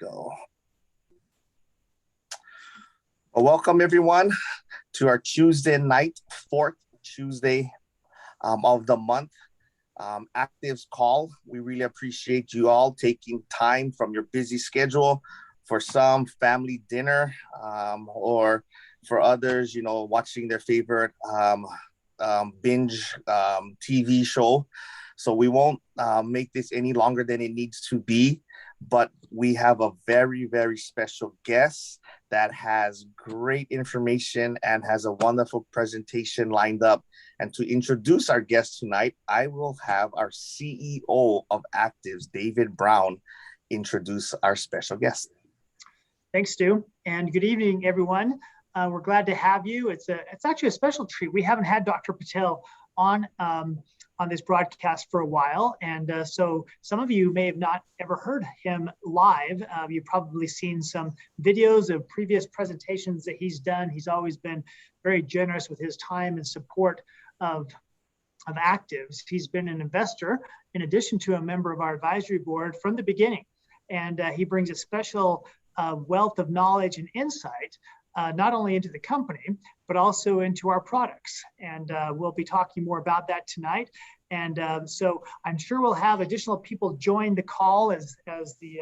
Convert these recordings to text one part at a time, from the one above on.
go. Well, welcome everyone to our Tuesday night, fourth Tuesday of the month Actives call. We really appreciate you all taking time from your busy schedule for some family dinner or for others, watching their favorite binge TV show. So we won't make this any longer than it needs to be, but we have a very, very special guest that has great information and has a wonderful presentation lined up. And to introduce our guest tonight, I will have our CEO of Actives, David Brown, introduce our special guest. Thanks, Stu, and good evening, everyone. We're glad to have you. It's actually a special treat. We haven't had Dr. Patel on this broadcast for a while, and so some of you may have not ever heard him live. You've probably seen some videos of previous presentations that he's done. He's always been very generous with his time and support of Actives. He's been an investor in addition to a member of our advisory board from the beginning, and he brings a special wealth of knowledge and insight, not only into the company, but also into our products. And we'll be talking more about that tonight. And so I'm sure we'll have additional people join the call as the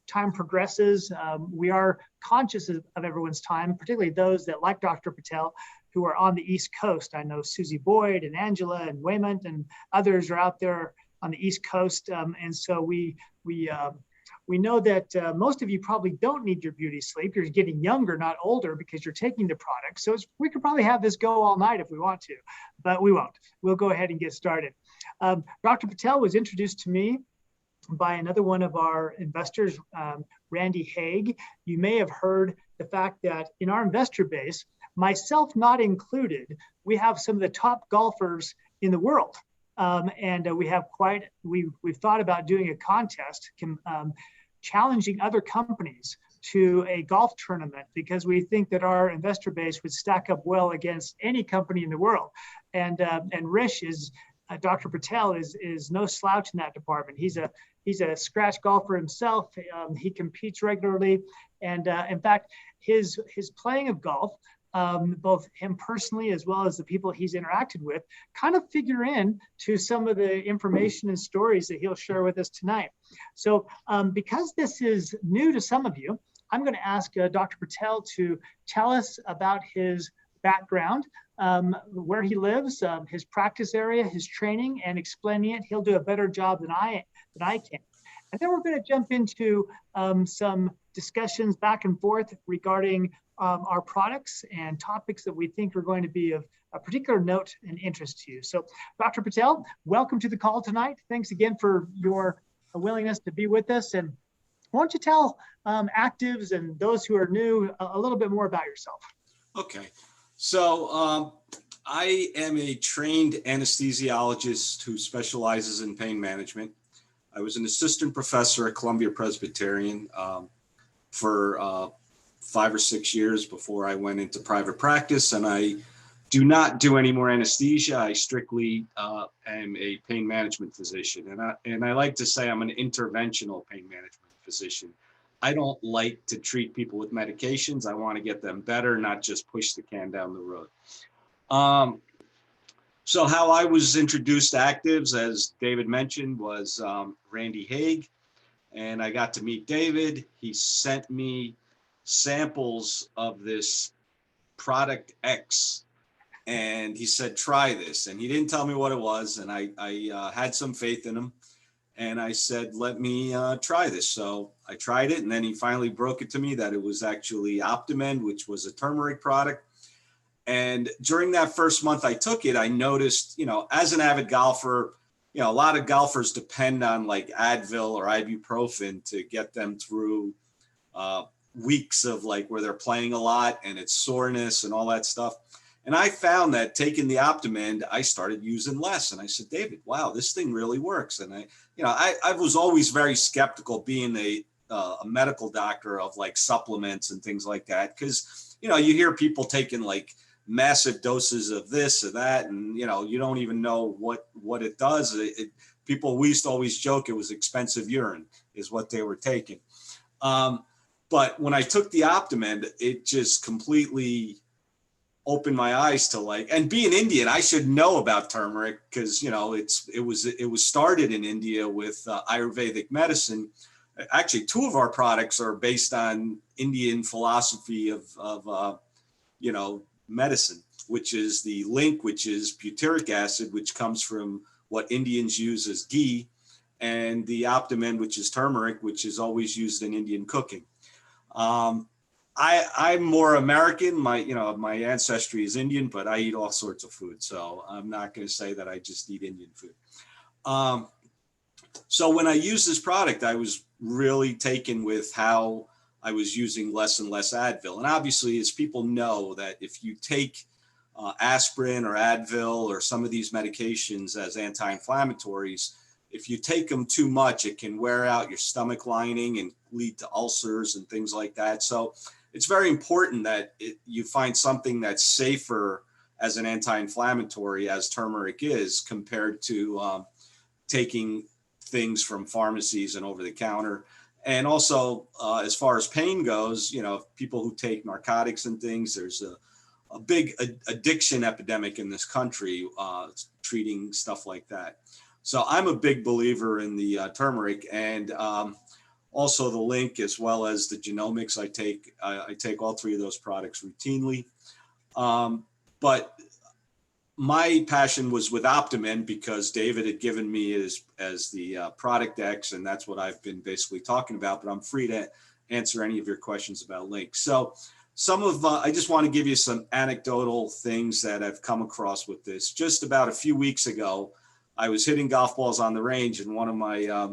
time progresses. We are conscious of everyone's time, particularly those that, like Dr. Patel, who are on the East Coast. I know Susie Boyd and Angela and Waymont and others are out there on the East Coast. And so we know that most of you probably don't need your beauty sleep. You're getting younger, not older, because you're taking the product. So we could probably have this go all night if we want to, but we won't. We'll go ahead and get started. Dr. Patel was introduced to me by another one of our investors, Randy Haig. You may have heard the fact that in our investor base, myself not included, we have some of the top golfers in the world. And we've thought about doing a contest challenging other companies to a golf tournament because we think that our investor base would stack up well against any company in the world. And Rish is Dr. Patel is no slouch in that department. He's a scratch golfer himself. He competes regularly, and in fact, his playing of golf, both him personally as well as the people he's interacted with, kind of figure in to some of the information and stories that he'll share with us tonight. So because this is new to some of you, I'm going to ask Dr. Patel to tell us about his background, where he lives, his practice area, his training, and explaining it. He'll do a better job than I can. And then we're going to jump into some discussions back and forth regarding our products and topics that we think are going to be of a particular note and interest to you. So Dr. Patel, welcome to the call tonight. Thanks again for your willingness to be with us. And why don't you tell actives and those who are new a little bit more about yourself? Okay, so I am a trained anesthesiologist who specializes in pain management. I was an assistant professor at Columbia Presbyterian for 5 or 6 years before I went into private practice, and I do not do any more anesthesia. I strictly am a pain management physician, and I like to say I'm an interventional pain management physician. I don't like to treat people with medications. I want to get them better, not just push the can down the road. So how I was introduced to Actives, as David mentioned, was Randy Haig, and I got to meet David. He sent me samples of this product X, and he said, try this. And he didn't tell me what it was, and I had some faith in him. And I said, let me try this. So I tried it, and then he finally broke it to me that it was actually Optimend, which was a turmeric product. And during that first month I took it, I noticed, as an avid golfer, a lot of golfers depend on like Advil or ibuprofen to get them through weeks of like where they're playing a lot and it's soreness and all that stuff. And I found that taking the Optimend, I started using less. And I said, David, wow, this thing really works. And I was always very skeptical being a medical doctor of like supplements and things like that. Cause you hear people taking like massive doses of this or that. And, you don't even know what it does. We used to always joke it was expensive urine is what they were taking. But when I took the Optimend, it just completely opened my eyes to like, and being Indian, I should know about turmeric because, you know, it was started in India with Ayurvedic medicine. Actually, two of our products are based on Indian philosophy of you know, medicine, which is the link, which is butyric acid, which comes from what Indians use as ghee, and the Optimend, which is turmeric, which is always used in Indian cooking. I'm more American. My ancestry is Indian, but I eat all sorts of food. So I'm not going to say that I just eat Indian food. So when I used this product, I was really taken with how I was using less and less Advil. And obviously, as people know, that if you take aspirin or Advil or some of these medications as anti-inflammatories, if you take them too much, it can wear out your stomach lining and lead to ulcers and things like that. So it's very important that you find something that's safer as an anti-inflammatory as turmeric is compared to taking things from pharmacies and over the counter. And also, as far as pain goes, you know, people who take narcotics and things, there's a big addiction epidemic in this country treating stuff like that. So I'm a big believer in the turmeric, and also the link, as well as the genomics. I take all three of those products routinely. But my passion was with Optimend because David had given me as the product X, and that's what I've been basically talking about, but I'm free to answer any of your questions about links. So I just want to give you some anecdotal things that I've come across with this. Just about a few weeks ago, I was hitting golf balls on the range, and one of my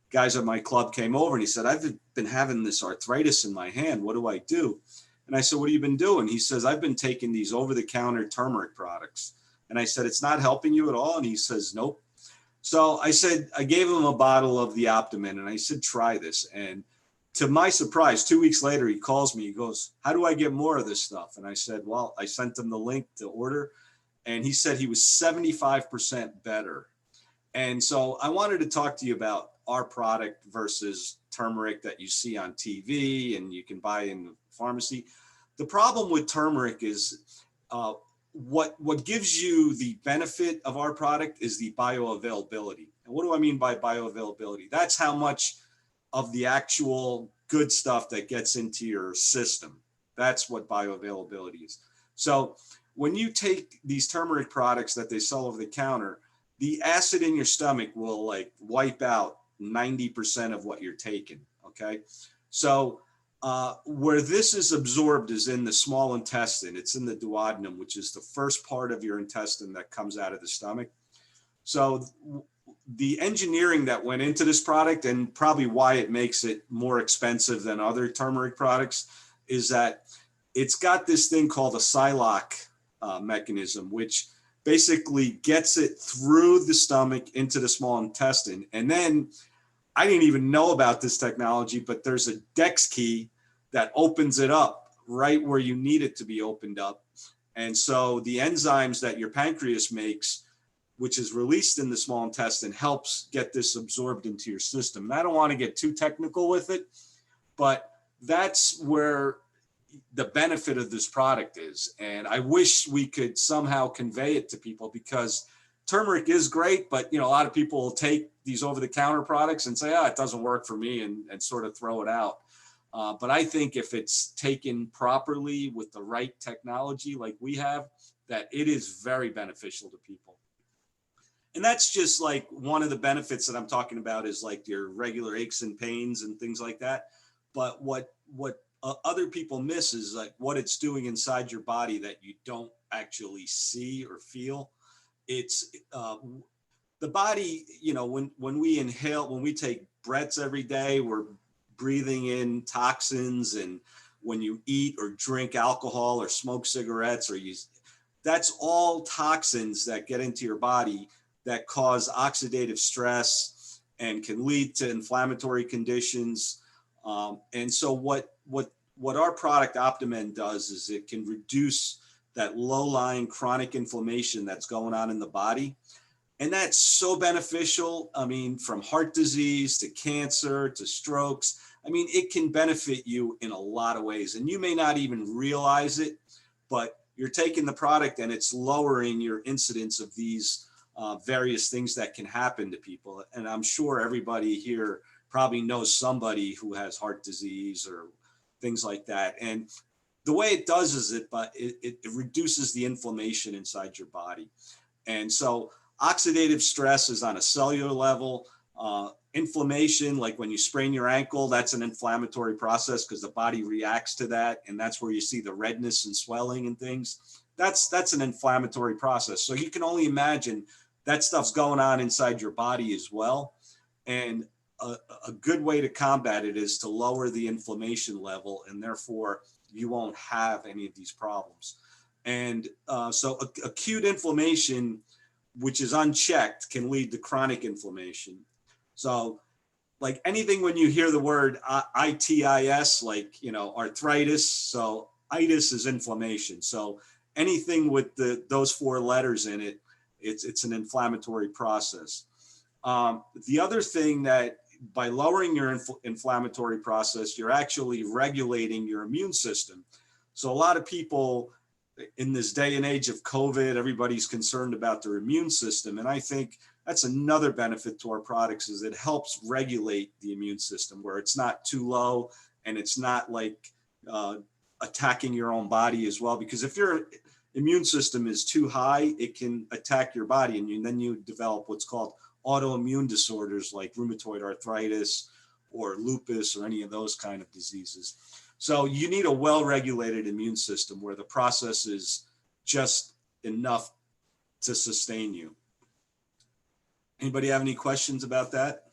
guys at my club came over and he said, "I've been having this arthritis in my hand. What do I do?" And I said, "What have you been doing?" He says, "I've been taking these over-the-counter turmeric products." And I said, "It's not helping you at all?" And he says, "Nope." So I gave him a bottle of the Optimend, and I said, "Try this." And to my surprise, 2 weeks later, he calls me. He goes, "How do I get more of this stuff?" And I said, well, I sent him the link to order. And he said he was 75% better. And so I wanted to talk to you about our product versus turmeric that you see on TV and you can buy in the pharmacy. The problem with turmeric is what gives you the benefit of our product is the bioavailability. And what do I mean by bioavailability? That's how much of the actual good stuff that gets into your system. That's what bioavailability is. So when you take these turmeric products that they sell over the counter, the acid in your stomach will like wipe out 90% of what you're taking, okay? So where this is absorbed is in the small intestine. It's in the duodenum, which is the first part of your intestine that comes out of the stomach. So the engineering that went into this product, and probably why it makes it more expensive than other turmeric products, is that it's got this thing called a Psylocke mechanism, which basically gets it through the stomach into the small intestine. And then I didn't even know about this technology, but there's a Dex key that opens it up right where you need it to be opened up. And so the enzymes that your pancreas makes, which is released in the small intestine, helps get this absorbed into your system. And I don't want to get too technical with it, but that's where the benefit of this product is. And I wish we could somehow convey it to people, because turmeric is great, but a lot of people will take these over-the-counter products and say, it doesn't work for me, and sort of throw it out. But I think if it's taken properly with the right technology like we have, that it is very beneficial to people. And that's just like one of the benefits that I'm talking about, is like your regular aches and pains and things like that. But what other people miss is like what it's doing inside your body that you don't actually see or feel. It's the body, when we inhale, when we take breaths every day, we're breathing in toxins. And when you eat or drink alcohol or smoke cigarettes that's all toxins that get into your body that cause oxidative stress and can lead to inflammatory conditions. And so what our product Optimend does is it can reduce that low-lying chronic inflammation that's going on in the body. And that's so beneficial. I mean, from heart disease to cancer to strokes. I mean, it can benefit you in a lot of ways, and you may not even realize it, but you're taking the product and it's lowering your incidence of these various things that can happen to people. And I'm sure everybody here probably knows somebody who has heart disease or things like that. And the way it does is it reduces the inflammation inside your body. And so oxidative stress is on a cellular level. Inflammation, like when you sprain your ankle, that's an inflammatory process because the body reacts to that. And that's where you see the redness and swelling and things. That's an inflammatory process. So you can only imagine that stuff's going on inside your body as well. And a good way to combat it is to lower the inflammation level, and therefore you won't have any of these problems. And so acute inflammation, which is unchecked, can lead to chronic inflammation. So like anything, when you hear the word itis, like, you know, arthritis, so itis is inflammation. So anything with those four letters in it, it's an inflammatory process. The other thing that by lowering your inflammatory process, you're actually regulating your immune system. So a lot of people in this day and age of COVID, everybody's concerned about their immune system. And I think that's another benefit to our products, is it helps regulate the immune system where it's not too low and it's not like attacking your own body as well. Because if your immune system is too high, it can attack your body, and then you develop what's called autoimmune disorders like rheumatoid arthritis or lupus or any of those kind of diseases. So you need a well-regulated immune system where the process is just enough to sustain you. Anybody have any questions about that?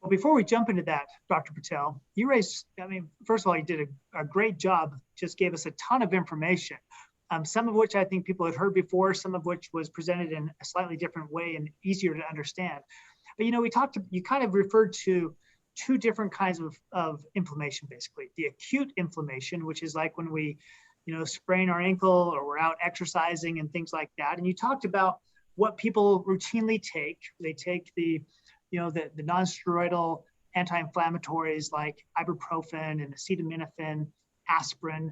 Well, before we jump into that, Dr. Patel, you raised, I mean, first of all, you did a great job, just gave us a ton of information. Some of which I think people had heard before, some of which was presented in a slightly different way and easier to understand. But, you know, you kind of referred to two different kinds of inflammation, basically. The acute inflammation, which is like when we, you know, sprain our ankle or we're out exercising and things like that. And you talked about what people routinely take. They take the non-steroidal anti-inflammatories like ibuprofen and acetaminophen, aspirin,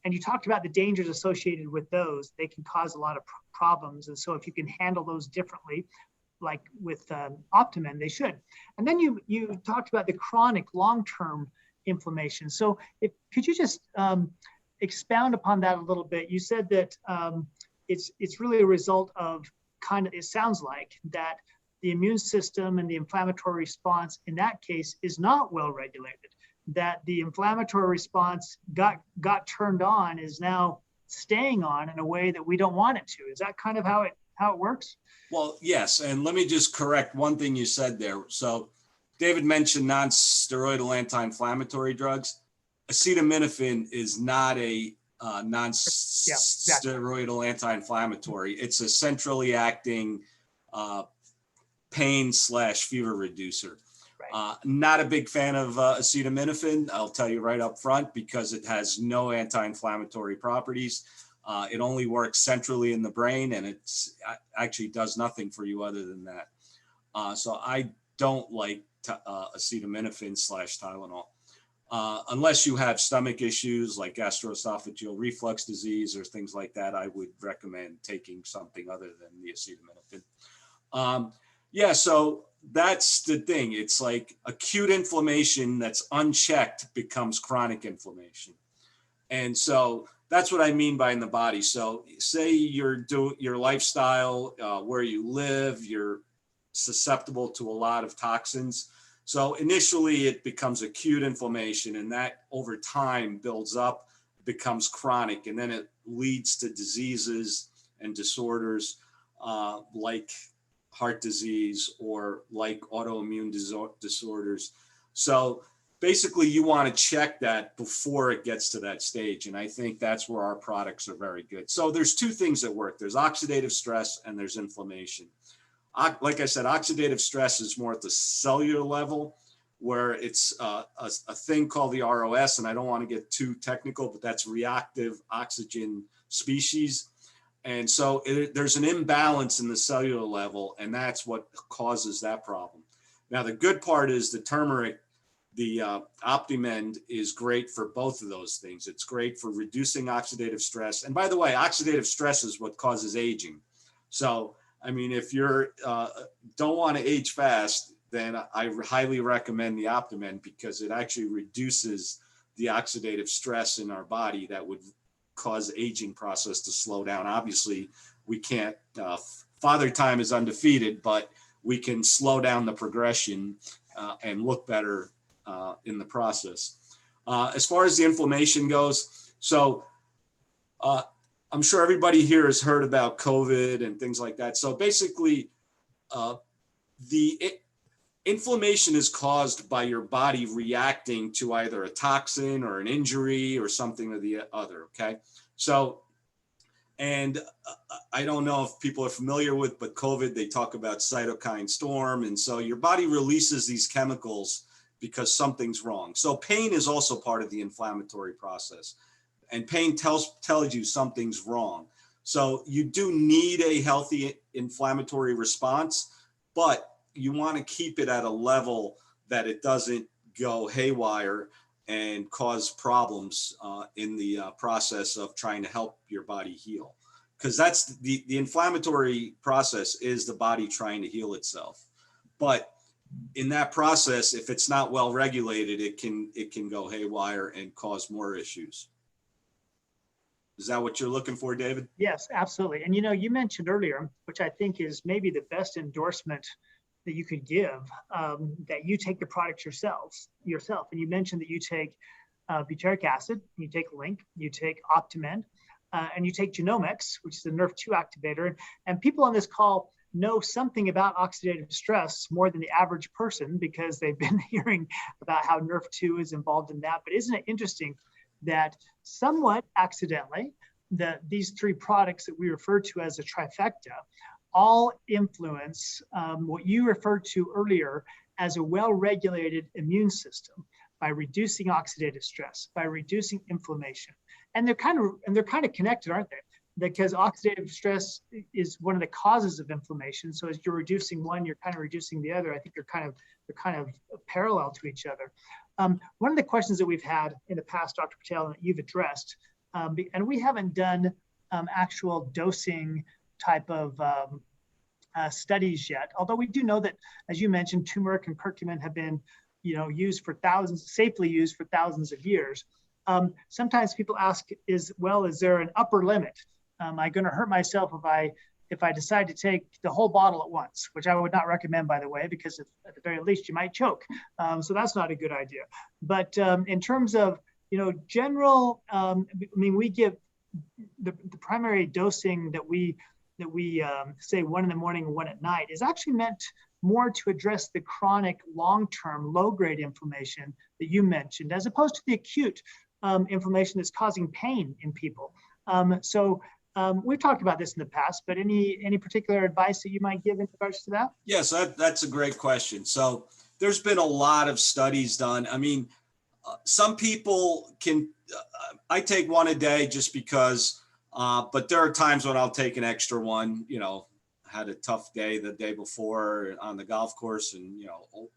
and you talked about the dangers associated with those. They can cause a lot of problems. And so if you can handle those differently, like with Optimen, they should. And then you talked about the chronic long-term inflammation. So could you just expound upon that a little bit? You said that it's really a result of it sounds like that the immune system and the inflammatory response in that case is not well regulated, that the inflammatory response got turned on, is now staying on in a way that we don't want it to. Is that kind of how it works? Well, yes. And let me just correct one thing you said there. So David mentioned non-steroidal anti-inflammatory drugs. Acetaminophen is not a non-steroidal anti-inflammatory. It's a centrally acting pain/fever reducer. Right. Not a big fan of acetaminophen, I'll tell you right up front, because it has no anti-inflammatory properties. It only works centrally in the brain, and it actually does nothing for you other than that. So I don't like acetaminophen/Tylenol. Unless you have stomach issues like gastroesophageal reflux disease or things like that, I would recommend taking something other than the acetaminophen. So that's the thing. It's like acute inflammation that's unchecked becomes chronic inflammation. And so that's what I mean by in the body. So say you're doing your lifestyle, where you live, you're susceptible to a lot of toxins. So initially it becomes acute inflammation, and that over time builds up, becomes chronic, and then it leads to diseases and disorders like heart disease or like autoimmune disorders. So basically you want to check that before it gets to that stage. And I think that's where our products are very good. So there's two things that work. There's oxidative stress and there's inflammation. Like I said, oxidative stress is more at the cellular level, where it's a thing called the ROS, and I don't want to get too technical, but that's reactive oxygen species. And so there's an imbalance in the cellular level, and that's what causes that problem. Now, the good part is the turmeric the Optimend is great for both of those things. It's great for reducing oxidative stress. And by the way, oxidative stress is what causes aging. So, I mean, if you're don't want to age fast, then I highly recommend the Optimend because it actually reduces the oxidative stress in our body that would cause aging process to slow down. Obviously, we can't, father time is undefeated, but we can slow down the progression and look better in the process. As far as the inflammation goes, so I'm sure everybody here has heard about COVID and things like that. So basically, inflammation is caused by your body reacting to either a toxin or an injury or something or the other, okay? So, and I don't know if people are familiar with, but COVID, they talk about cytokine storm. And so your body releases these chemicals because something's wrong. So pain is also part of the inflammatory process. And pain tells you something's wrong. So you do need a healthy inflammatory response, but you want to keep it at a level that it doesn't go haywire and cause problems in the process of trying to help your body heal. Because that's the inflammatory process is the body trying to heal itself. But in that process, if it's not well regulated, it can go haywire and cause more issues. Is that what you're looking for, David? Yes, absolutely. And you mentioned earlier, which I think is maybe the best endorsement that you could give, that you take the product yourself. And you mentioned that you take butyric acid, you take Link, you take Optimend, and you take Genomics, which is a NRF2 activator. And people on this call know something about oxidative stress more than the average person because they've been hearing about how NRF2 is involved in that. But isn't it interesting that somewhat accidentally, these three products that we refer to as a trifecta all influence what you referred to earlier as a well-regulated immune system by reducing oxidative stress, by reducing inflammation. And they're kind of connected, aren't they? Because oxidative stress is one of the causes of inflammation. So as you're reducing one, you're kind of reducing the other. I think they're kind of parallel to each other. One of the questions that we've had in the past, Dr. Patel, that you've addressed, and we haven't done actual dosing type of studies yet, although we do know that, as you mentioned, turmeric and curcumin have been safely used for thousands of years. Sometimes people ask, is there an upper limit? Am I going to hurt myself if I decide to take the whole bottle at once, which I would not recommend, by the way, because at the very least you might choke. So that's not a good idea. But in terms of general, we give the primary dosing that we say 1 in the morning and 1 at night is actually meant more to address the chronic, long-term, low-grade inflammation that you mentioned, as opposed to the acute inflammation that's causing pain in people. We've talked about this in the past, but any particular advice that you might give in regards to that? Yes, that's a great question. So there's been a lot of studies done. I mean, some people can, I take one a day just because, but there are times when I'll take an extra one, had a tough day the day before on the golf course and,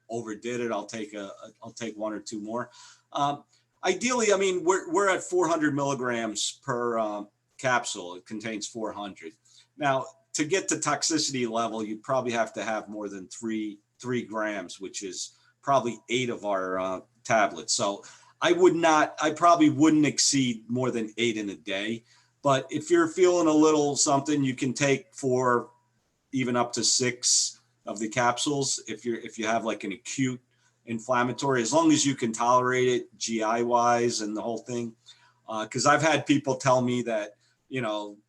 overdid it. I'll take 1 or 2 more. Ideally, I mean, we're at 400 milligrams per capsule. It contains 400. Now, to get to toxicity level, you'd probably have to have more than 3 grams, which is probably 8 of our tablets. So I probably wouldn't exceed more than 8 in a day. But if you're feeling a little something, you can take 4, even up to 6 of the capsules. If you have like an acute inflammatory, as long as you can tolerate it GI wise and the whole thing. Because I've had people tell me that,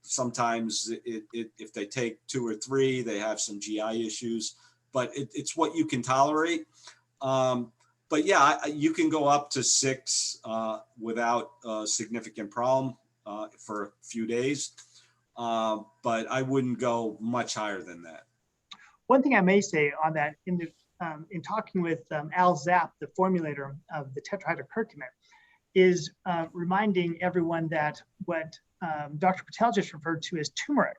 sometimes if they take 2 or 3, they have some GI issues, but it's what you can tolerate. But yeah, you can go up to 6 without a significant problem for a few days. But I wouldn't go much higher than that. One thing I may say on that, in talking with Al Zapp, the formulator of the tetrahydrocurcumin, is reminding everyone that what Dr. Patel just referred to as turmeric,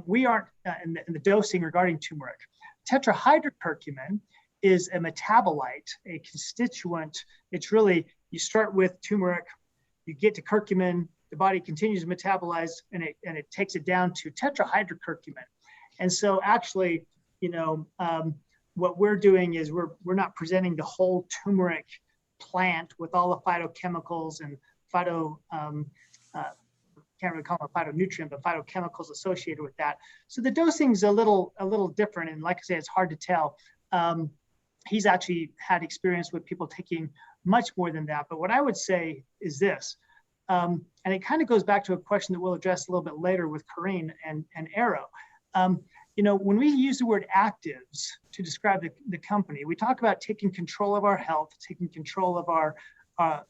we aren't in the dosing regarding turmeric. Tetrahydrocurcumin is a metabolite, a constituent. It's really, you start with turmeric, you get to curcumin, the body continues to metabolize, and it takes it down to tetrahydrocurcumin. And so actually, what we're doing is we're not presenting the whole turmeric plant with all the phytochemicals and can't really call them a phytonutrient, but phytochemicals associated with that. So the dosing's a little different, and like I say, it's hard to tell. He's actually had experience with people taking much more than that. But what I would say is this, and it kind of goes back to a question that we'll address a little bit later with Corinne and Arrow. When we use the word actives to describe the company, we talk about taking control of our health, taking control of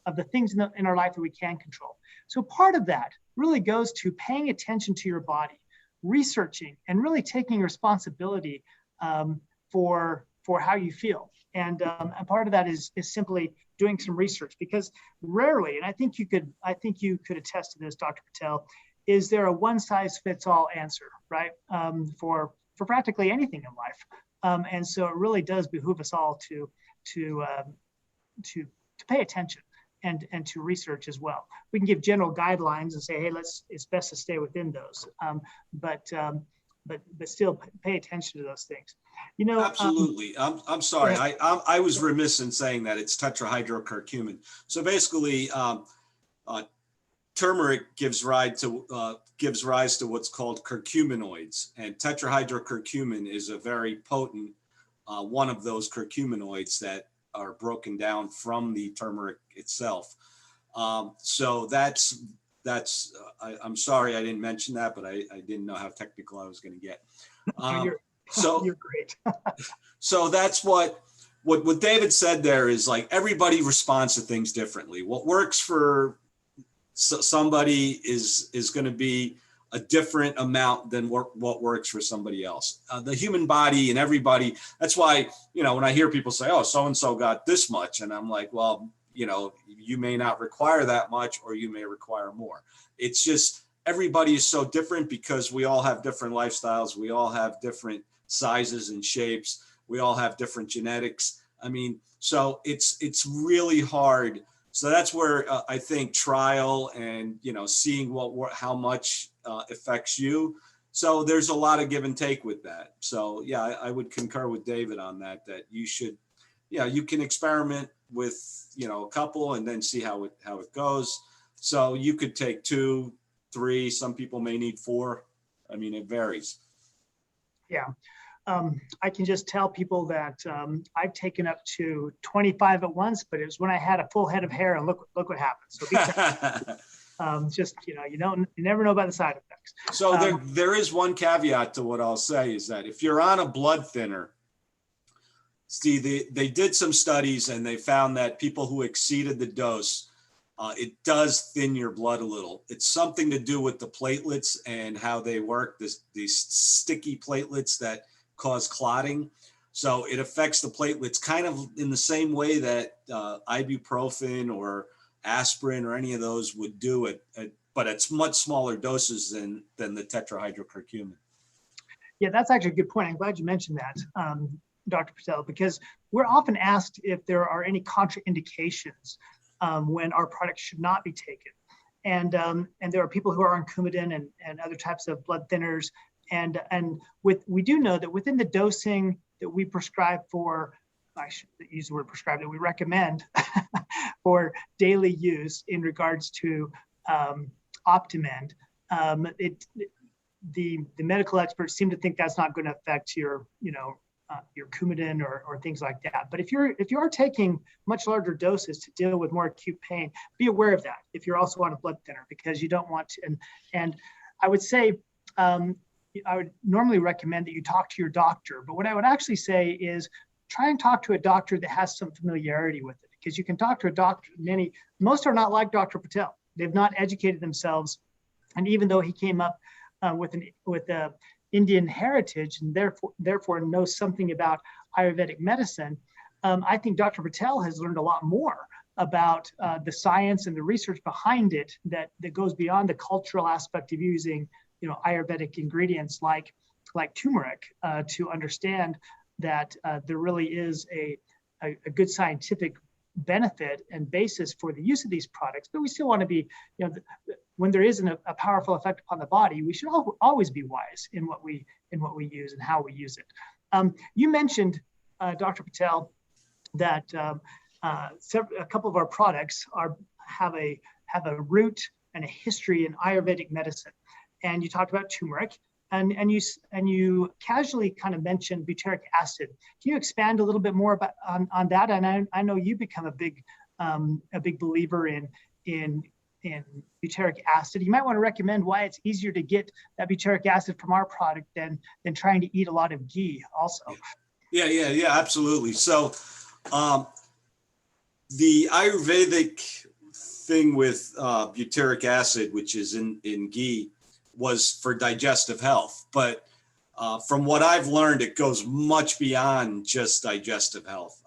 of the things in our life that we can control. So part of that really goes to paying attention to your body, researching, and really taking responsibility for how you feel. And part of that is simply doing some research, because rarely, and I think you could attest to this, Dr. Patel, is there a one-size-fits-all answer, right? For practically anything in life. And so it really does behoove us all to pay attention and to research as well. We can give general guidelines and say, hey, it's best to stay within those. But still pay attention to those things. Absolutely. I'm sorry. I was remiss in saying that it's tetrahydrocurcumin. So basically, turmeric gives rise to what's called curcuminoids, and tetrahydrocurcumin is a very potent one of those curcuminoids that are broken down from the turmeric itself. So I'm sorry I didn't mention that, but I didn't know how technical I was going to get. You're great. So that's what David said there is, like, everybody responds to things differently. What works for somebody is going to be a different amount than what works for somebody else. The human body and everybody, that's why, when I hear people say, oh, so-and-so got this much, and I'm like, well, you may not require that much, or you may require more. It's just, everybody is so different because we all have different lifestyles. We all have different sizes and shapes. We all have different genetics. I mean, so it's really hard. So that's where I think trial and, seeing how much affects you. So there's a lot of give and take with that. So yeah, I would concur with David on that you should, you can experiment with, a couple and then see how it goes. So you could take 2, 3, some people may need 4. I mean, it varies. Yeah. I can just tell people that I've taken up to 25 at once, but it was when I had a full head of hair, and look what happened. So just, you never know about the side effects. So there is one caveat to what I'll say, is that if you're on a blood thinner, they did some studies and they found that people who exceeded the dose, it does thin your blood a little. It's something to do with the platelets and how they work, these sticky platelets that cause clotting. So it affects the platelets kind of in the same way that ibuprofen or aspirin or any of those would do it, but it's much smaller doses than the tetrahydrocurcumin. Yeah, that's actually a good point. I'm glad you mentioned that, Dr. Patel, because we're often asked if there are any contraindications when our products should not be taken. And there are people who are on Coumadin and other types of blood thinners. And we do know that within the dosing that we prescribe for, I should use the word prescribe, that we recommend for daily use in regards to Optimend, the medical experts seem to think that's not going to affect your Coumadin or things like that. But if you are taking much larger doses to deal with more acute pain, be aware of that if you're also on a blood thinner, because you don't want to. And I would say, I would normally recommend that you talk to your doctor, but what I would actually say is try and talk to a doctor that has some familiarity with it, because you can talk to a doctor. Most are not like Dr. Patel. They've not educated themselves, and even though he came up with a Indian heritage and therefore knows something about Ayurvedic medicine, I think Dr. Patel has learned a lot more about the science and the research behind it that goes beyond the cultural aspect of using Ayurvedic ingredients like turmeric to understand that there really is a good scientific benefit and basis for the use of these products, but we still want to be, when there isn't a powerful effect upon the body, we should always be wise in what we use and how we use it. You mentioned, Dr. Patel, that a couple of our products have a root and a history in Ayurvedic medicine, and you talked about turmeric. And you casually kind of mentioned butyric acid. Can you expand a little bit more about on that? And I know you become a big believer in butyric acid. You might want to recommend why it's easier to get that butyric acid from our product than trying to eat a lot of ghee also. Yeah, absolutely. So the Ayurvedic thing with butyric acid, which is in ghee, was for digestive health. But from what I've learned, it goes much beyond just digestive health.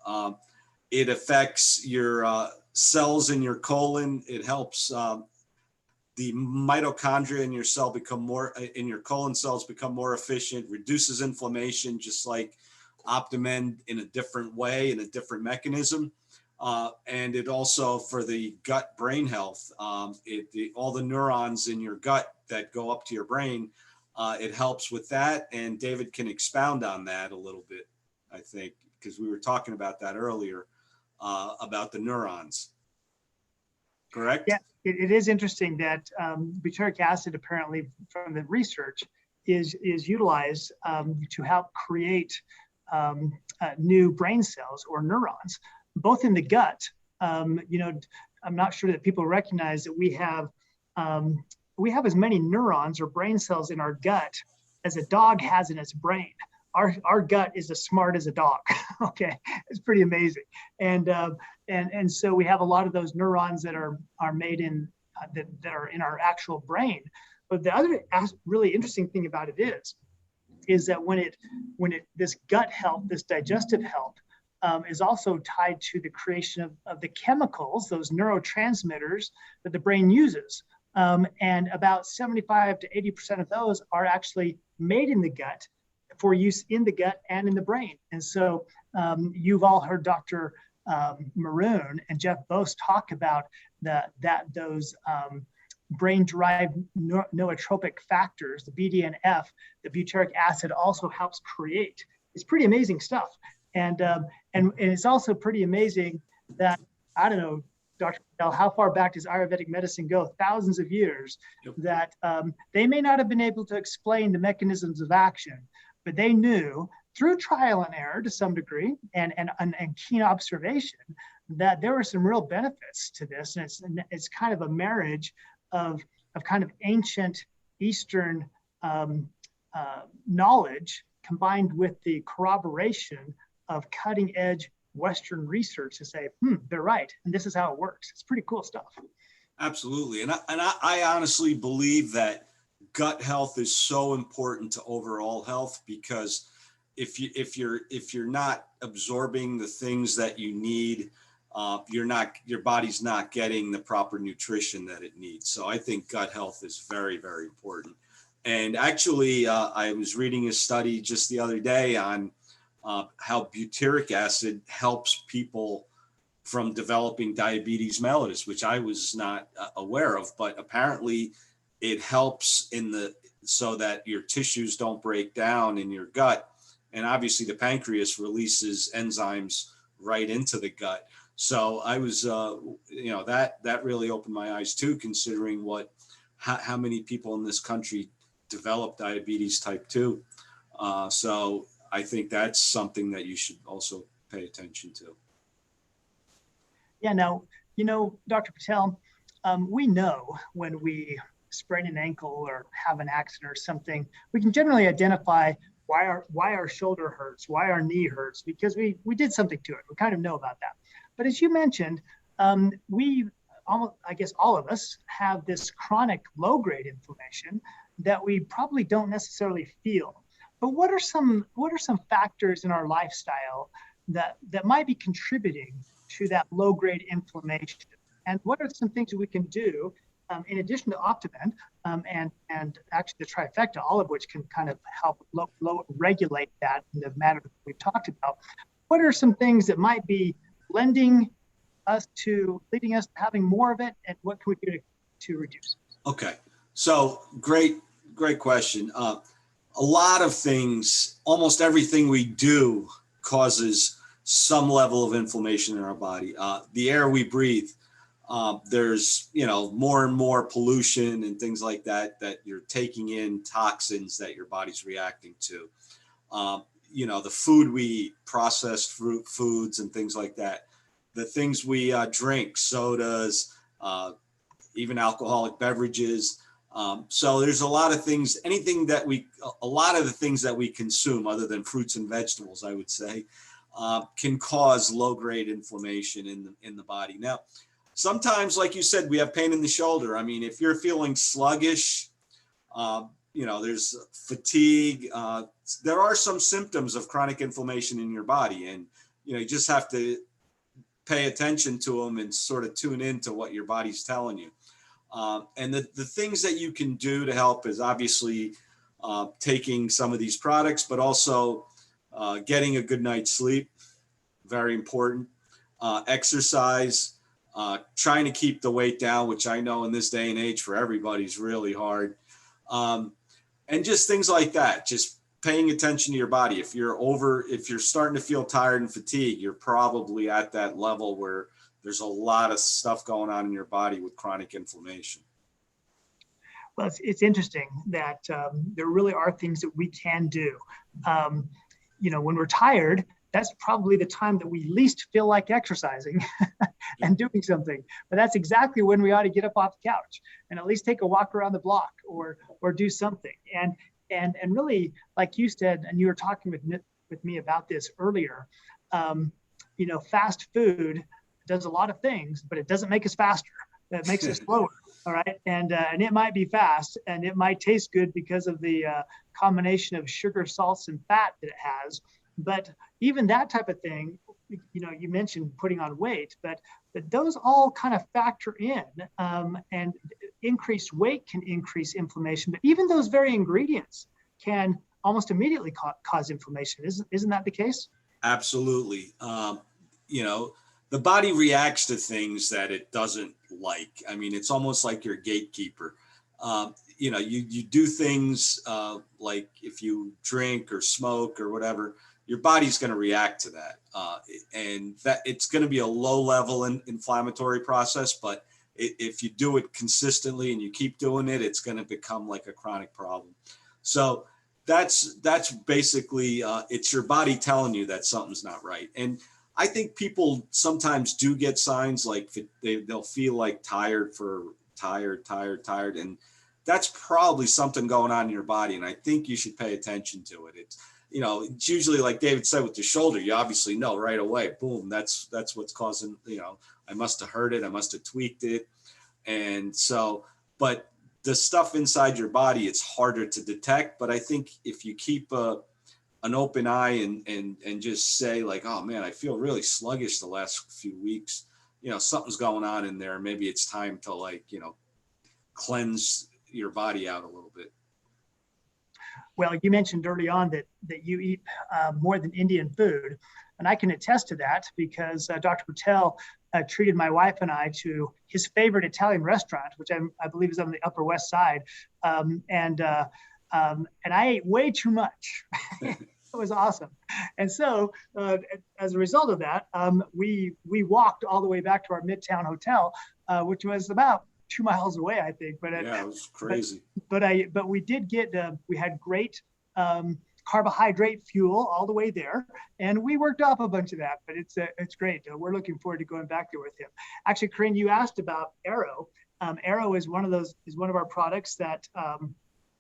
It affects your cells in your colon. It helps the mitochondria in your colon cells become more efficient, reduces inflammation, just like Optimend, in a different way, in a different mechanism. And it also, for the gut brain health, all the neurons in your gut that go up to your brain, it helps with that. And David can expound on that a little bit, I think, because we were talking about that earlier, about the neurons. Correct? Yeah, it is interesting that butyric acid, apparently from the research, is utilized to help create new brain cells or neurons, both in the gut. I'm not sure that people recognize that we have as many neurons or brain cells in our gut as a dog has in its brain. Our gut is as smart as a dog. Okay, it's pretty amazing. And so we have a lot of those neurons that are made in that are in our actual brain. But the other really interesting thing about it is that when this gut health, this digestive health, is also tied to the creation of the chemicals, those neurotransmitters that the brain uses. And about 75 to 80% of those are actually made in the gut for use in the gut and in the brain. And so you've all heard Dr. Maroon and Jeff Bose talk about those brain-derived nootropic factors, the BDNF, the butyric acid also helps create. It's pretty amazing stuff. And it's also pretty amazing that, I don't know, Dr. Patel, how far back does Ayurvedic medicine go? Thousands of years. Yep. That they may not have been able to explain the mechanisms of action, but they knew through trial and error to some degree and keen observation that there were some real benefits to this. And it's kind of a marriage of kind of ancient Eastern knowledge combined with the corroboration of cutting edge Western research to say, they're right, and this is how it works. It's pretty cool stuff. Absolutely, and I honestly believe that gut health is so important to overall health, because if you're not absorbing the things that you need, your body's not getting the proper nutrition that it needs. So I think gut health is very, very important. And actually, I was reading a study just the other day on how butyric acid helps people from developing diabetes mellitus, which I was not aware of, but apparently it helps so that your tissues don't break down in your gut. And obviously the pancreas releases enzymes right into the gut. So I was, that really opened my eyes too, considering how many people in this country develop diabetes type 2. So I think that's something that you should also pay attention to. Yeah, now, Dr. Patel, we know when we sprain an ankle or have an accident or something, we can generally identify why our shoulder hurts, why our knee hurts, because we did something to it. We kind of know about that. But as you mentioned, I guess all of us have this chronic low-grade inflammation that we probably don't necessarily feel. But what are some factors in our lifestyle that might be contributing to that low-grade inflammation? And what are some things that we can do in addition to Optimend, and actually the trifecta, all of which can kind of help regulate that in the manner that we've talked about. What are some things that might be leading us to having more of it, and what can we do to reduce? Okay, so great question. A lot of things, almost everything we do causes some level of inflammation in our body. The air we breathe, there's more and more pollution and things like that you're taking in, toxins that your body's reacting to. The food we eat, processed foods and things like that. The things we drink, sodas, even alcoholic beverages. So there's a lot of things, a lot of the things that we consume other than fruits and vegetables, I would say, can cause low-grade inflammation in the body. Now, sometimes, like you said, we have pain in the shoulder. I mean, if you're feeling sluggish, there's fatigue. There are some symptoms of chronic inflammation in your body, and you just have to pay attention to them and sort of tune into what your body's telling you. And the things that you can do to help is obviously taking some of these products, but also getting a good night's sleep, very important. Exercise, trying to keep the weight down, which I know in this day and age for everybody is really hard. And just things like that, just paying attention to your body. If you're starting to feel tired and fatigued, you're probably at that level where there's a lot of stuff going on in your body with chronic inflammation. Well, it's interesting that there really are things that we can do. When we're tired, that's probably the time that we least feel like exercising and doing something. But that's exactly when we ought to get up off the couch and at least take a walk around the block or do something. And really, like you said, and you were talking with me about this earlier, fast food does a lot of things, but it doesn't make us faster. It makes us slower. All right. And it might be fast and it might taste good because of the combination of sugar, salts, and fat that it has. But even that type of thing, you mentioned putting on weight, but those all kind of factor in, and increased weight can increase inflammation. But even those very ingredients can almost immediately cause inflammation. Isn't that the case? Absolutely. The body reacts to things that it doesn't like. I mean, it's almost like your gatekeeper. You do things like if you drink or smoke or whatever, your body's going to react to that. And that it's going to be a low level inflammatory process, but if you do it consistently and you keep doing it, it's going to become like a chronic problem. So that's basically, it's your body telling you that something's not right. And I think people sometimes do get signs like they'll feel like tired. And that's probably something going on in your body. And I think you should pay attention to it. It's usually like David said with the shoulder, you obviously know right away, boom, that's what's causing, I must have hurt it. I must have tweaked it. And so, but the stuff inside your body, it's harder to detect. But I think if you keep an open eye and just say like, oh man, I feel really sluggish the last few weeks, something's going on in there. Maybe it's time to cleanse your body out a little bit. Well, you mentioned early on that you eat more than Indian food, and I can attest to that because Dr. Patel treated my wife and I to his favorite Italian restaurant, which I believe is on the Upper West Side, and I ate way too much. It was awesome. And so as a result of that, we walked all the way back to our Midtown hotel, which was about 2 miles away, I think. But yeah, it was crazy. But we did get we had great carbohydrate fuel all the way there, and we worked off a bunch of that. But it's great. We're looking forward to going back there with him. Actually, Corinne, you asked about Arrow. Arrow is one of our products that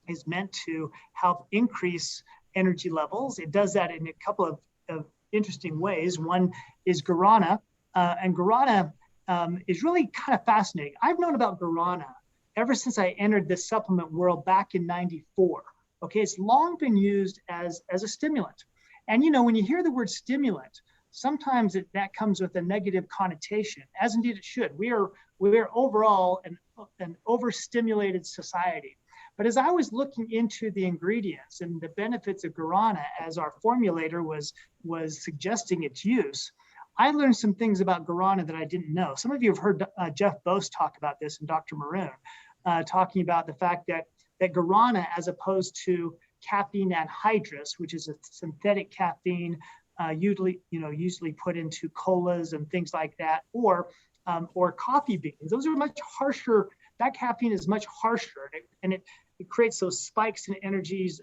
is meant to help increase energy levels. It does that in a couple of interesting ways. One is guarana, and guarana is really kind of fascinating. I've known about guarana ever since I entered the supplement world back in '94. Okay, it's long been used as a stimulant. And when you hear the word stimulant, sometimes that comes with a negative connotation, as indeed it should. We are overall an overstimulated society. But as I was looking into the ingredients and the benefits of guarana, as our formulator was suggesting its use, I learned some things about guarana that I didn't know. Some of you have heard Jeff Bose talk about this, and Dr. Maroon, talking about the fact that guarana, as opposed to caffeine anhydrous, which is a synthetic caffeine, usually put into colas and things like that, or coffee beans. Those are much harsher. That caffeine is much harsher, and it creates those spikes in energies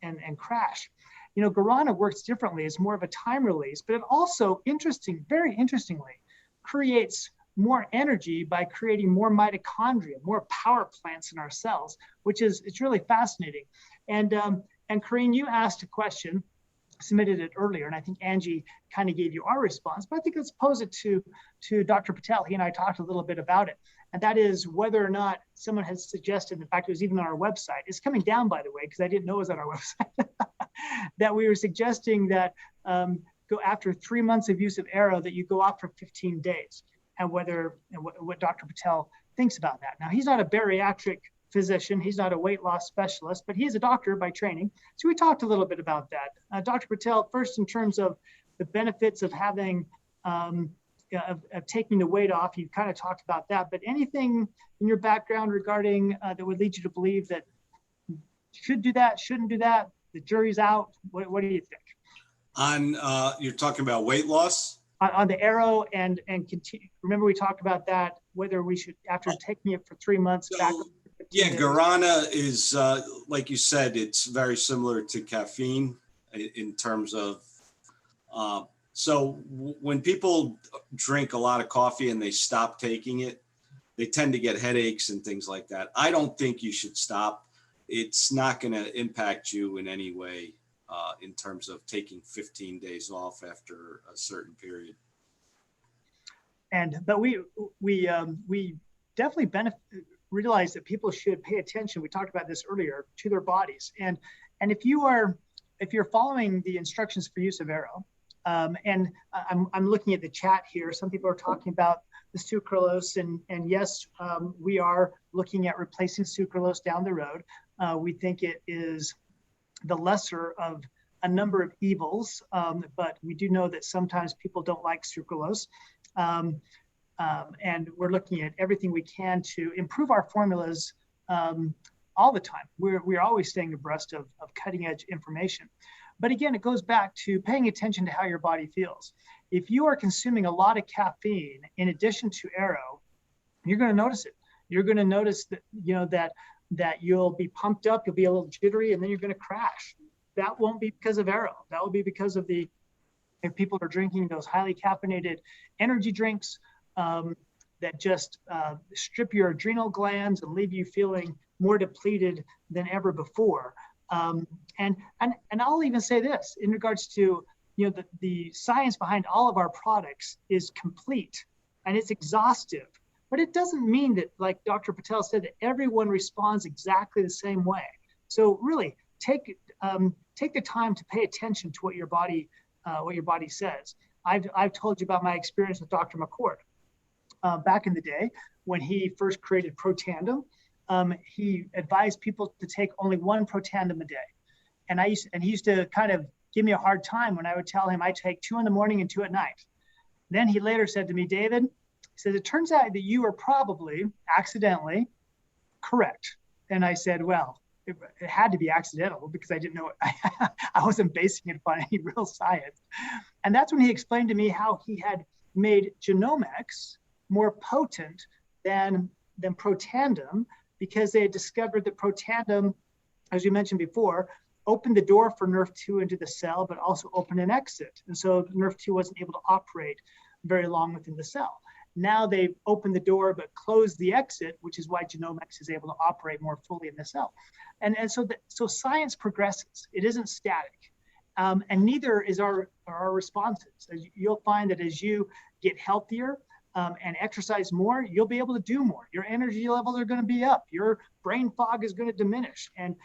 and crash. Guarana works differently. It's more of a time release, but it also, very interestingly, creates more energy by creating more mitochondria, more power plants in our cells, it's really fascinating. And Corinne, you asked a question, submitted it earlier, and I think Angie kind of gave you our response, but I think let's pose it to Dr. Patel. He and I talked a little bit about it, and that is whether or not someone has suggested, in fact, it was even on our website. It's coming down, by the way, because I didn't know it was on our website, that we were suggesting that go after 3 months of use of Arrow, that you go off for 15 days, and what Dr. Patel thinks about that. Now, he's not a bariatric physician, he's not a weight loss specialist, but he's a doctor by training. So we talked a little bit about that. Dr. Patel, first, in terms of the benefits of having, of taking the weight off, you kind of talked about that, but anything in your background regarding that would lead you to believe that should do that, shouldn't do that, the jury's out? What do you think? You're talking about weight loss? On the Arrow and continue. Remember, we talked about that, whether we should, after taking it for 3 months, back up. Yeah, guarana is, like you said, it's very similar to caffeine in terms of, when people drink a lot of coffee and they stop taking it, they tend to get headaches and things like that. I don't think you should stop. It's not going to impact you in any way in terms of taking 15 days off after a certain period. But we definitely realize that people should pay attention. We talked about this earlier, to their bodies. And if you're following the instructions for use of Arrow, and I'm looking at the chat here, some people are talking about the sucralose, and yes, we are looking at replacing sucralose down the road. We think it is the lesser of a number of evils, but we do know that sometimes people don't like sucralose. And we're looking at everything we can to improve our formulas all the time. We're always staying abreast of cutting edge information. But again, it goes back to paying attention to how your body feels. If you are consuming a lot of caffeine in addition to Arrow, you're going to notice it. You're going to notice that, that you'll be pumped up, you'll be a little jittery, and then you're going to crash. That won't be because of Arrow. That will be because of if people are drinking those highly caffeinated energy drinks, that just strip your adrenal glands and leave you feeling more depleted than ever before. And I'll even say this in regards to, the science behind all of our products is complete and it's exhaustive, but it doesn't mean that, like Dr. Patel said, that everyone responds exactly the same way. So really take the time to pay attention to what your body says. I've told you about my experience with Dr. McCord. Back in the day, when he first created Protandim, he advised people to take only 1 Protandim a day. And he used to kind of give me a hard time when I would tell him I take 2 in the morning and 2 at night. Then he later said to me, David, he said, it turns out that you are probably accidentally correct. And I said, well, it had to be accidental because I didn't know it. I wasn't basing it on any real science. And that's when he explained to me how he had made genomics more potent than Protandim, because they had discovered that Protandim, as you mentioned before, opened the door for Nerf2 into the cell, but also opened an exit. And so Nerf2 wasn't able to operate very long within the cell. Now they've opened the door, but closed the exit, which is why genomics is able to operate more fully in the cell. And so science progresses. It isn't static. And neither is our responses. You'll find that as you get healthier, and exercise more, you'll be able to do more. Your energy levels are going to be up. Your brain fog is going to diminish. And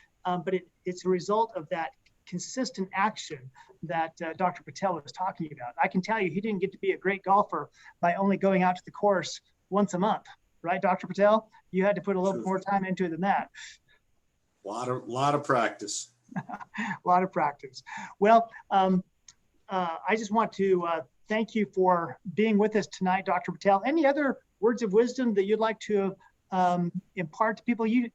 but it's a result of that consistent action that Dr. Patel was talking about. I can tell you, he didn't get to be a great golfer by only going out to the course once a month, right, Dr. Patel? You had to put a little more time into it than that. Lot of practice. A lot of practice. Well, I just want to thank you for being with us tonight, Dr. Patel. Any other words of wisdom that you'd like to impart to people? You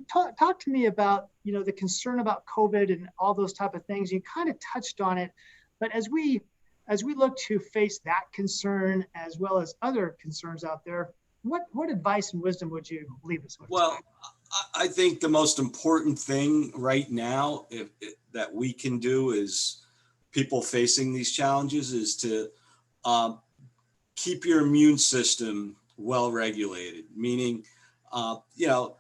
talk to me about, you know, the concern about COVID and all those type of things. You kind of touched on it, but as we look to face that concern as well as other concerns out there, what advice and wisdom would you leave us with? Well, I think the most important thing right now that we can do is people facing these challenges is to keep your immune system well regulated, meaning, you know,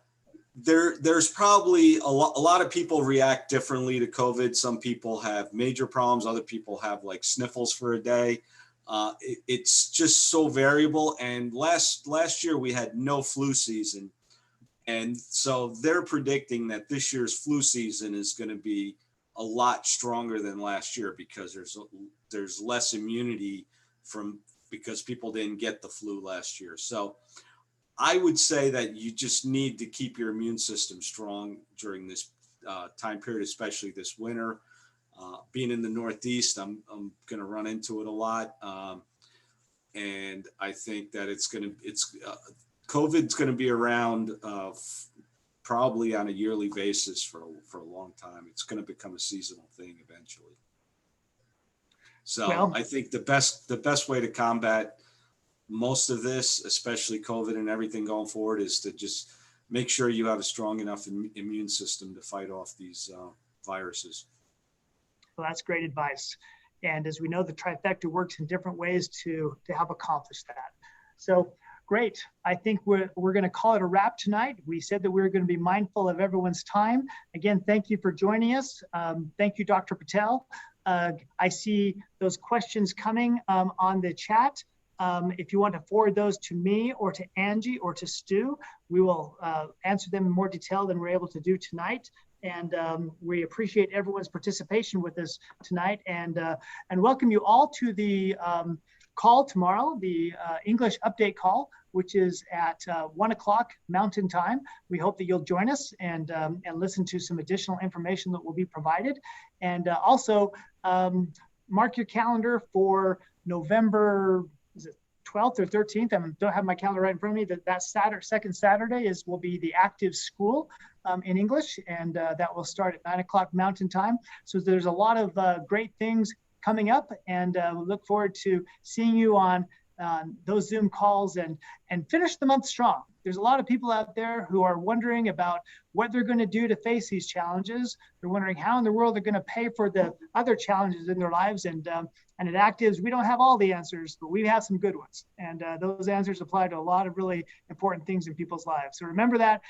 there's probably a lot of people react differently to COVID. Some people have major problems. Other people have like sniffles for a day. It's just so variable. And last year we had no flu season. And so they're predicting that this year's flu season is going to be a lot stronger than last year because there's less immunity because people didn't get the flu last year. So I would say that you just need to keep your immune system strong during this time period, especially this winter. Being in the Northeast, I'm going to run into it a lot. And I think that COVID's going to be around probably on a yearly basis for a long time. It's going to become a seasonal thing eventually. So well, I think the best way to combat most of this, especially COVID and everything going forward, is to just make sure you have a strong enough immune system to fight off these viruses. Well, that's great advice. And as we know, the trifecta works in different ways to help accomplish that. So great. I think we're going to call it a wrap tonight. We said that we were going to be mindful of everyone's time. Again, thank you for joining us. Thank you, Dr. Patel. I see those questions coming on the chat. If you want to forward those to me or to Angie or to Stu, we will answer them in more detail than we're able to do tonight. And we appreciate everyone's participation with us tonight, and welcome you all to the call tomorrow, the English update call, which is at 1 o'clock Mountain Time. We hope that you'll join us and listen to some additional information that will be provided. And also mark your calendar for November, is it 12th or 13th? I don't have my calendar right in front of me. That Saturday, second Saturday will be the active school in English, and that will start at 9 o'clock Mountain Time. So there's a lot of great things coming up, and we look forward to seeing you on those Zoom calls and finish the month strong. There's a lot of people out there who are wondering about what they're going to do to face these challenges. They're wondering how in the world they're going to pay for the other challenges in their lives. And at Actives, we don't have all the answers, but we have some good ones. And those answers apply to a lot of really important things in people's lives. So remember that,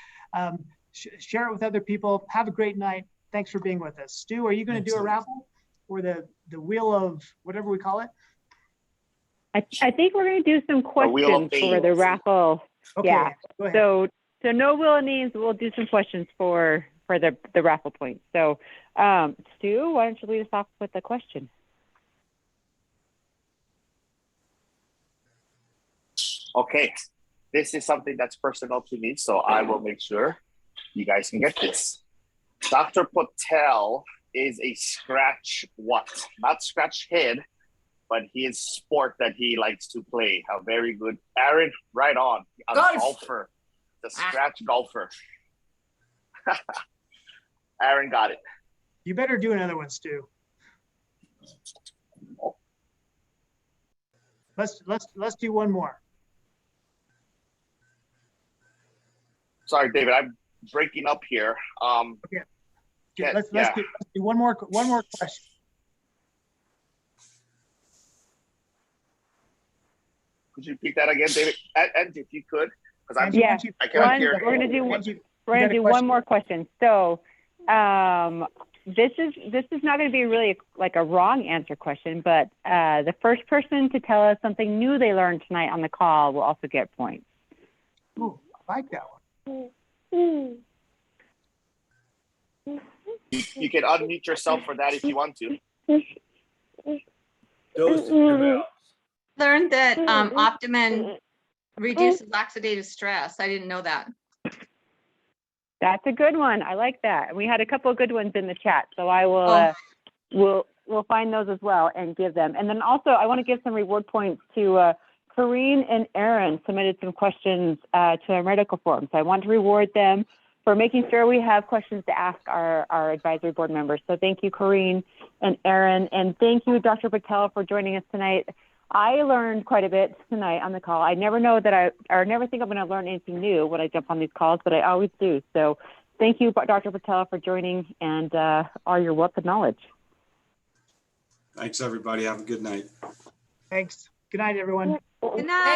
share it with other people. Have a great night. Thanks for being with us. Stu, are you going to do a raffle or the wheel of whatever we call it? I think we're going to do some questions for the raffle. Okay, yeah. So no wheel of names. We'll do some questions for the raffle points. So Stu, why don't you lead us off with a question? Okay, this is something that's personal to me, so I will make sure you guys can get this. Dr. Patel is a scratch what? Not scratch hit, but his sport that he likes to play. A very good, Aaron, right on. A golfer, the scratch golfer. Aaron got it. You better do another one, Stu. Let's do one more. Sorry, David, I'm breaking up here. Okay. Let's do one more question. Could you repeat that again, David? And if you could, because I can't hear. We're gonna do one more question. So this is not going to be really like a wrong answer question, but the first person to tell us something new they learned tonight on the call will also get points. Ooh, I like that one. You can unmute yourself for that if you want to. Dose prevails. Learned that Optimin reduces oxidative stress. I didn't know that. That's a good one. I like that. We had a couple of good ones in the chat, so I will we'll find those as well and give them. And then also, I want to give some reward points to Corrine and Aaron submitted some questions to our medical forum. So I want to reward them for making sure we have questions to ask our advisory board members. So thank you, Corrine and Aaron, and thank you, Dr. Patel, for joining us tonight. I learned quite a bit tonight on the call. I never know that I never think I'm going to learn anything new when I jump on these calls, but I always do. So thank you, Dr. Patel, for joining and all your wealth of knowledge. Thanks, everybody. Have a good night. Thanks. Good night, everyone. Good night.